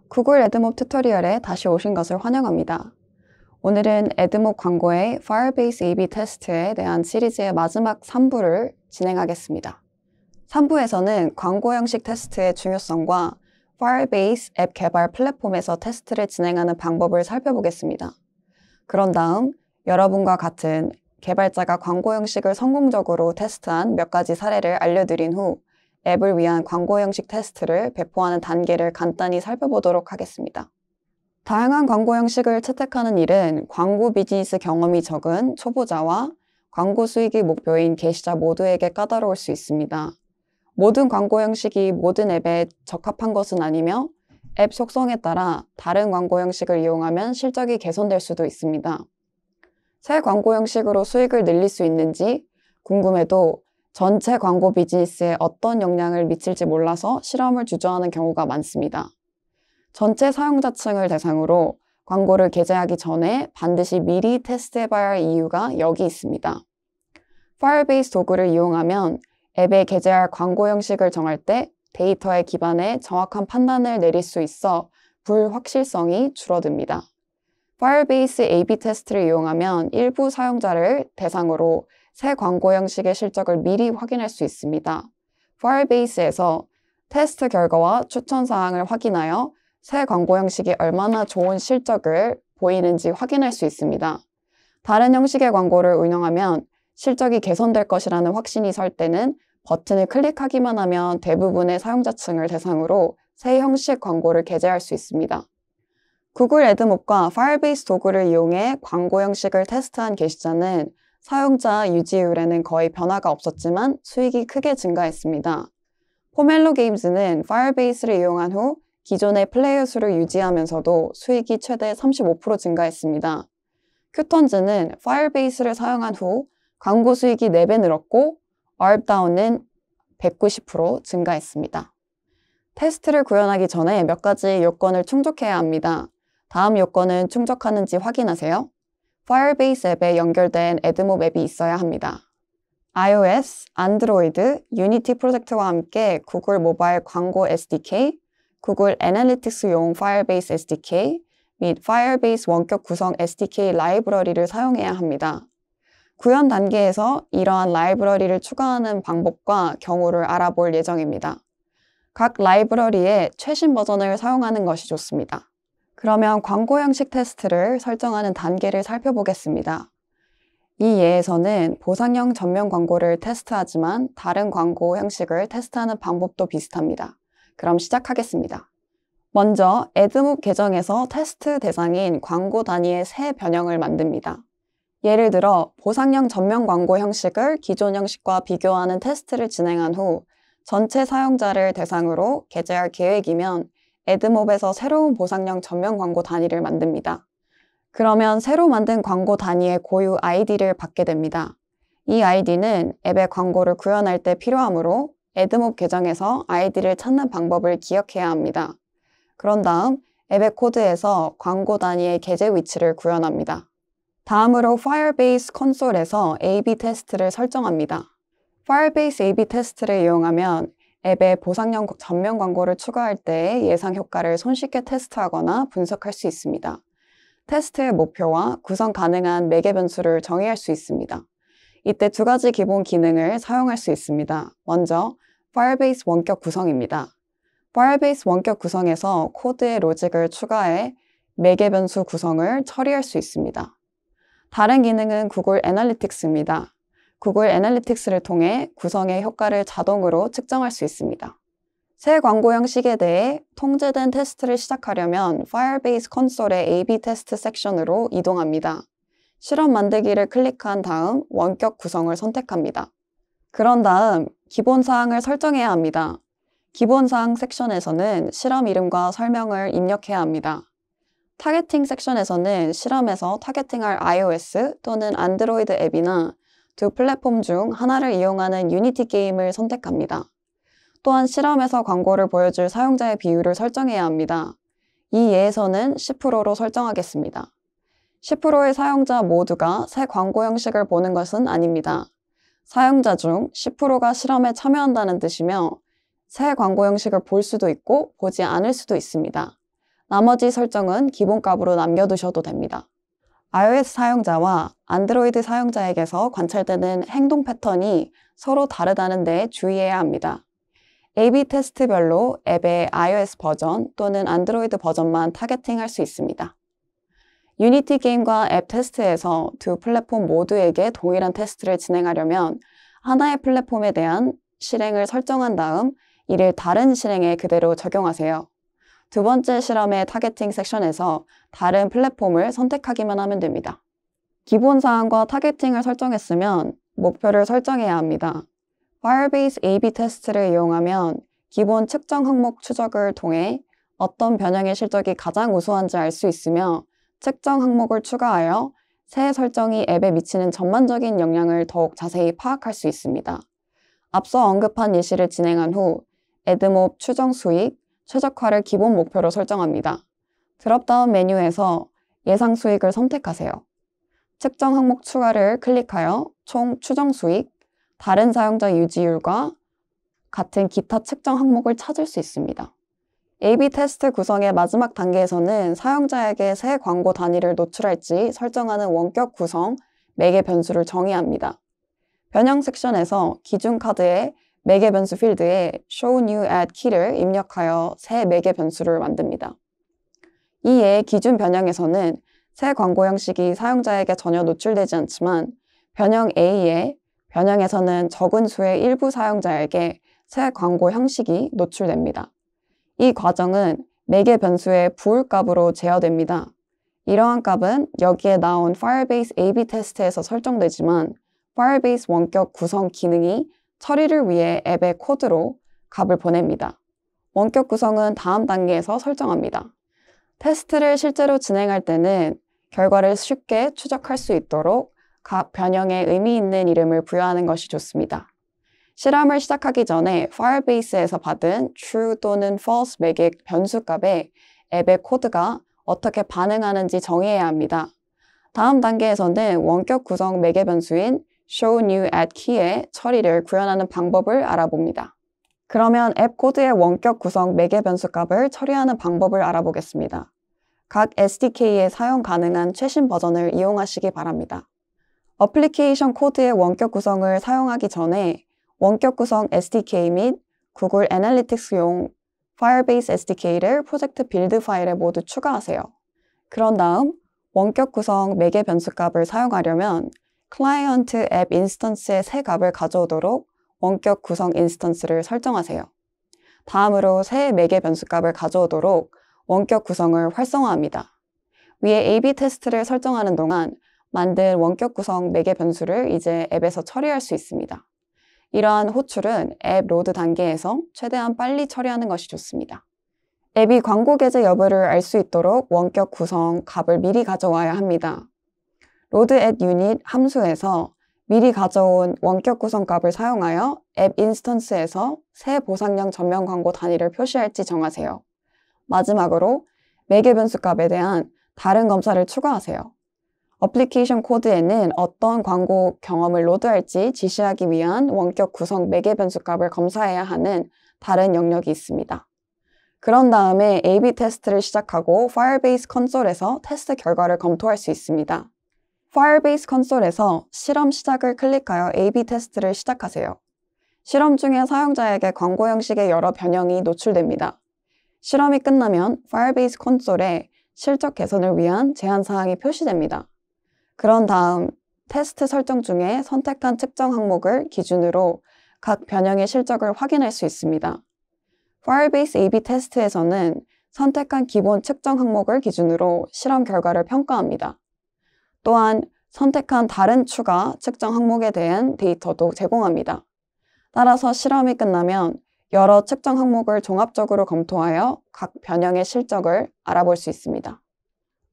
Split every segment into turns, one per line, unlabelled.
구글 애드몹 튜토리얼에 다시 오신 것을 환영합니다. 오늘은 애드몹 광고의 Firebase A/B 테스트에 대한 시리즈의 마지막 3부를 진행하겠습니다. 3부에서는 광고 형식 테스트의 중요성과 Firebase 앱 개발 플랫폼에서 테스트를 진행하는 방법을 살펴보겠습니다. 그런 다음 여러분과 같은 개발자가 광고 형식을 성공적으로 테스트한 몇 가지 사례를 알려드린 후 앱을 위한 광고 형식 테스트를 배포하는 단계를 간단히 살펴보도록 하겠습니다. 다양한 광고 형식을 채택하는 일은 광고 비즈니스 경험이 적은 초보자와 광고 수익이 목표인 게시자 모두에게 까다로울 수 있습니다. 모든 광고 형식이 모든 앱에 적합한 것은 아니며 앱 속성에 따라 다른 광고 형식을 이용하면 실적이 개선될 수도 있습니다. 새 광고 형식으로 수익을 늘릴 수 있는지 궁금해도 전체 광고 비즈니스에 어떤 영향을 미칠지 몰라서 실험을 주저하는 경우가 많습니다. 전체 사용자층을 대상으로 광고를 게재하기 전에 반드시 미리 테스트해봐야 할 이유가 여기 있습니다. Firebase 도구를 이용하면 앱에 게재할 광고 형식을 정할 때 데이터에 기반해 정확한 판단을 내릴 수 있어 불확실성이 줄어듭니다. Firebase A/B 테스트를 이용하면 일부 사용자를 대상으로 새 광고 형식의 실적을 미리 확인할 수 있습니다. Firebase에서 테스트 결과와 추천 사항을 확인하여 새 광고 형식이 얼마나 좋은 실적을 보이는지 확인할 수 있습니다. 다른 형식의 광고를 운영하면 실적이 개선될 것이라는 확신이 설 때는 버튼을 클릭하기만 하면 대부분의 사용자층을 대상으로 새 형식 광고를 게재할 수 있습니다. 구글 애드몹과 Firebase 도구를 이용해 광고 형식을 테스트한 게시자는 사용자 유지율에는 거의 변화가 없었지만 수익이 크게 증가했습니다. 포멜로 게임즈는 Firebase를 이용한 후 기존의 플레이어 수를 유지하면서도 수익이 최대 35% 증가했습니다. 큐턴즈는 Firebase를 사용한 후 광고 수익이 4배 늘었고 ARPDAU는 190% 증가했습니다. 테스트를 구현하기 전에 몇 가지 요건을 충족해야 합니다. 다음 요건은 충족하는지 확인하세요. Firebase 앱에 연결된 애드몹 앱이 있어야 합니다. iOS, 안드로이드, 유니티 프로젝트와 함께 구글 모바일 광고 SDK, 구글 애널리틱스용 Firebase SDK 및 Firebase 원격 구성 SDK 라이브러리를 사용해야 합니다. 구현 단계에서 이러한 라이브러리를 추가하는 방법과 경우를 알아볼 예정입니다. 각 라이브러리의 최신 버전을 사용하는 것이 좋습니다. 그러면 광고 형식 테스트를 설정하는 단계를 살펴보겠습니다. 이 예에서는 보상형 전면 광고를 테스트하지만 다른 광고 형식을 테스트하는 방법도 비슷합니다. 그럼 시작하겠습니다. 먼저 애드몹 계정에서 테스트 대상인 광고 단위의 새 변형을 만듭니다. 예를 들어 보상형 전면 광고 형식을 기존 형식과 비교하는 테스트를 진행한 후 전체 사용자를 대상으로 게재할 계획이면 애드몹에서 새로운 보상형 전면 광고 단위를 만듭니다. 그러면 새로 만든 광고 단위의 고유 아이디를 받게 됩니다. 이 아이디는 앱의 광고를 구현할 때 필요하므로 애드몹 계정에서 아이디를 찾는 방법을 기억해야 합니다. 그런 다음 앱의 코드에서 광고 단위의 게재 위치를 구현합니다. 다음으로 Firebase 콘솔에서 A/B 테스트를 설정합니다. Firebase A/B 테스트를 이용하면 앱에 보상형 전면 광고를 추가할 때의 예상 효과를 손쉽게 테스트하거나 분석할 수 있습니다. 테스트의 목표와 구성 가능한 매개 변수를 정의할 수 있습니다. 이때 두 가지 기본 기능을 사용할 수 있습니다. 먼저 Firebase 원격 구성입니다. Firebase 원격 구성에서 코드의 로직을 추가해 매개 변수 구성을 처리할 수 있습니다. 다른 기능은 구글 애널리틱스입니다. 구글 애널리틱스를 통해 구성의 효과를 자동으로 측정할 수 있습니다. 새 광고 형식에 대해 통제된 테스트를 시작하려면 Firebase 콘솔의 A/B 테스트 섹션으로 이동합니다. 실험 만들기를 클릭한 다음 원격 구성을 선택합니다. 그런 다음 기본 사항을 설정해야 합니다. 기본 사항 섹션에서는 실험 이름과 설명을 입력해야 합니다. 타겟팅 섹션에서는 실험에서 타겟팅할 iOS 또는 안드로이드 앱이나 두 플랫폼 중 하나를 이용하는 유니티 게임을 선택합니다. 또한 실험에서 광고를 보여줄 사용자의 비율을 설정해야 합니다. 이 예에서는 10%로 설정하겠습니다. 10%의 사용자 모두가 새 광고 형식을 보는 것은 아닙니다. 사용자 중 10%가 실험에 참여한다는 뜻이며 새 광고 형식을 볼 수도 있고 보지 않을 수도 있습니다. 나머지 설정은 기본값으로 남겨두셔도 됩니다. iOS 사용자와 안드로이드 사용자에게서 관찰되는 행동 패턴이 서로 다르다는 데 주의해야 합니다. A/B 테스트별로 앱의 iOS 버전 또는 안드로이드 버전만 타겟팅할 수 있습니다. 유니티 게임과 앱 테스트에서 두 플랫폼 모두에게 동일한 테스트를 진행하려면 하나의 플랫폼에 대한 실행을 설정한 다음 이를 다른 실행에 그대로 적용하세요. 두 번째 실험의 타겟팅 섹션에서 다른 플랫폼을 선택하기만 하면 됩니다. 기본 사항과 타겟팅을 설정했으면 목표를 설정해야 합니다. Firebase A/B 테스트를 이용하면 기본 측정 항목 추적을 통해 어떤 변형의 실적이 가장 우수한지 알 수 있으며 측정 항목을 추가하여 새 설정이 앱에 미치는 전반적인 영향을 더욱 자세히 파악할 수 있습니다. 앞서 언급한 예시를 진행한 후 애드몹 추정 수익, 최적화를 기본 목표로 설정합니다. 드롭다운 메뉴에서 예상 수익을 선택하세요. 측정 항목 추가를 클릭하여 총 추정 수익, 다른 사용자 유지율과 같은 기타 측정 항목을 찾을 수 있습니다. A/B 테스트 구성의 마지막 단계에서는 사용자에게 새 광고 단위를 노출할지 설정하는 원격 구성, 매개 변수를 정의합니다. 변형 섹션에서 기준 카드의 매개 변수 필드에 Show New Ad 키를 입력하여 새 매개 변수를 만듭니다. 이에 기준 변형에서는 새 광고 형식이 사용자에게 전혀 노출되지 않지만 변형 A의 변형에서는 적은 수의 일부 사용자에게 새 광고 형식이 노출됩니다. 이 과정은 매개 변수의 부울값으로 제어됩니다. 이러한 값은 여기에 나온 Firebase A/B 테스트에서 설정되지만 Firebase 원격 구성 기능이 처리를 위해 앱의 코드로 값을 보냅니다. 원격 구성은 다음 단계에서 설정합니다. 테스트를 실제로 진행할 때는 결과를 쉽게 추적할 수 있도록 각 변형에 의미 있는 이름을 부여하는 것이 좋습니다. 실험을 시작하기 전에 Firebase에서 받은 true 또는 false 매개 변수값에 앱의 코드가 어떻게 반응하는지 정의해야 합니다. 다음 단계에서는 원격 구성 매개 변수인 show new ad key의 처리를 구현하는 방법을 알아봅니다. 그러면 앱 코드의 원격 구성 매개 변수 값을 처리하는 방법을 알아보겠습니다. 각 SDK에 사용 가능한 최신 버전을 이용하시기 바랍니다. 어플리케이션 코드의 원격 구성을 사용하기 전에 원격 구성 SDK 및 구글 애널리틱스용 Firebase SDK를 프로젝트 빌드 파일에 모두 추가하세요. 그런 다음 원격 구성 매개 변수 값을 사용하려면 클라이언트 앱 인스턴스의 새 값을 가져오도록 원격 구성 인스턴스를 설정하세요. 다음으로 새 매개 변수 값을 가져오도록 원격 구성을 활성화합니다. 위에 A/B 테스트를 설정하는 동안 만든 원격 구성 매개 변수를 이제 앱에서 처리할 수 있습니다. 이러한 호출은 앱 로드 단계에서 최대한 빨리 처리하는 것이 좋습니다. 앱이 광고 게재 여부를 알 수 있도록 원격 구성 값을 미리 가져와야 합니다. load at unit 함수에서 미리 가져온 원격 구성 값을 사용하여 앱 인스턴스에서 새 보상량 전면 광고 단위를 표시할지 정하세요. 마지막으로 매개 변수 값에 대한 다른 검사를 추가하세요. 어플리케이션 코드에는 어떤 광고 경험을 로드할지 지시하기 위한 원격 구성 매개 변수 값을 검사해야 하는 다른 영역이 있습니다. 그런 다음에 A/B 테스트를 시작하고 Firebase 컨솔에서 테스트 결과를 검토할 수 있습니다. Firebase 컨솔에서 실험 시작을 클릭하여 A/B 테스트를 시작하세요. 실험 중에 사용자에게 광고 형식의 여러 변형이 노출됩니다. 실험이 끝나면 Firebase 컨솔에 실적 개선을 위한 제한 사항이 표시됩니다. 그런 다음 테스트 설정 중에 선택한 측정 항목을 기준으로 각 변형의 실적을 확인할 수 있습니다. Firebase A/B 테스트에서는 선택한 기본 측정 항목을 기준으로 실험 결과를 평가합니다. 또한 선택한 다른 추가 측정 항목에 대한 데이터도 제공합니다. 따라서 실험이 끝나면 여러 측정 항목을 종합적으로 검토하여 각 변형의 실적을 알아볼 수 있습니다.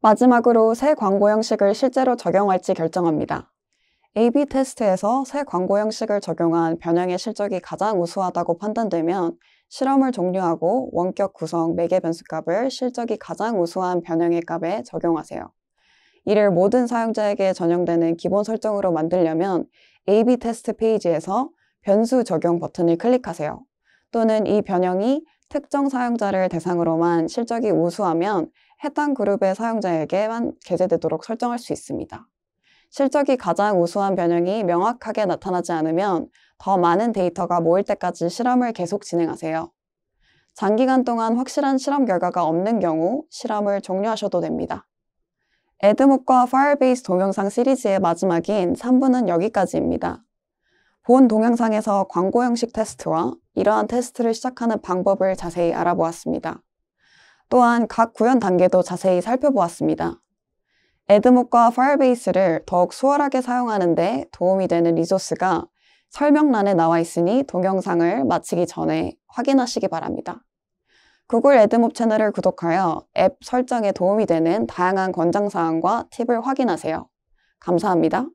마지막으로 새 광고 형식을 실제로 적용할지 결정합니다. A/B 테스트에서 새 광고 형식을 적용한 변형의 실적이 가장 우수하다고 판단되면 실험을 종료하고 원격 구성 매개 변수 값을 실적이 가장 우수한 변형의 값에 적용하세요. 이를 모든 사용자에게 전용되는 기본 설정으로 만들려면 A/B 테스트 페이지에서 변수 적용 버튼을 클릭하세요. 또는 이 변형이 특정 사용자를 대상으로만 실적이 우수하면 해당 그룹의 사용자에게만 게재되도록 설정할 수 있습니다. 실적이 가장 우수한 변형이 명확하게 나타나지 않으면 더 많은 데이터가 모일 때까지 실험을 계속 진행하세요. 장기간 동안 확실한 실험 결과가 없는 경우 실험을 종료하셔도 됩니다. 에드목과 파이어베이스 동영상 시리즈의 마지막인 3부는 여기까지입니다. 본 동영상에서 광고 형식 테스트와 이러한 테스트를 시작하는 방법을 자세히 알아보았습니다. 또한 각 구현 단계도 자세히 살펴보았습니다. 에드목과 파이어베이스를 더욱 수월하게 사용하는 데 도움이 되는 리소스가 설명란에 나와 있으니 동영상을 마치기 전에 확인하시기 바랍니다. 구글 에드몹 채널을 구독하여 앱 설정에 도움이 되는 다양한 권장사항과 팁을 확인하세요. 감사합니다.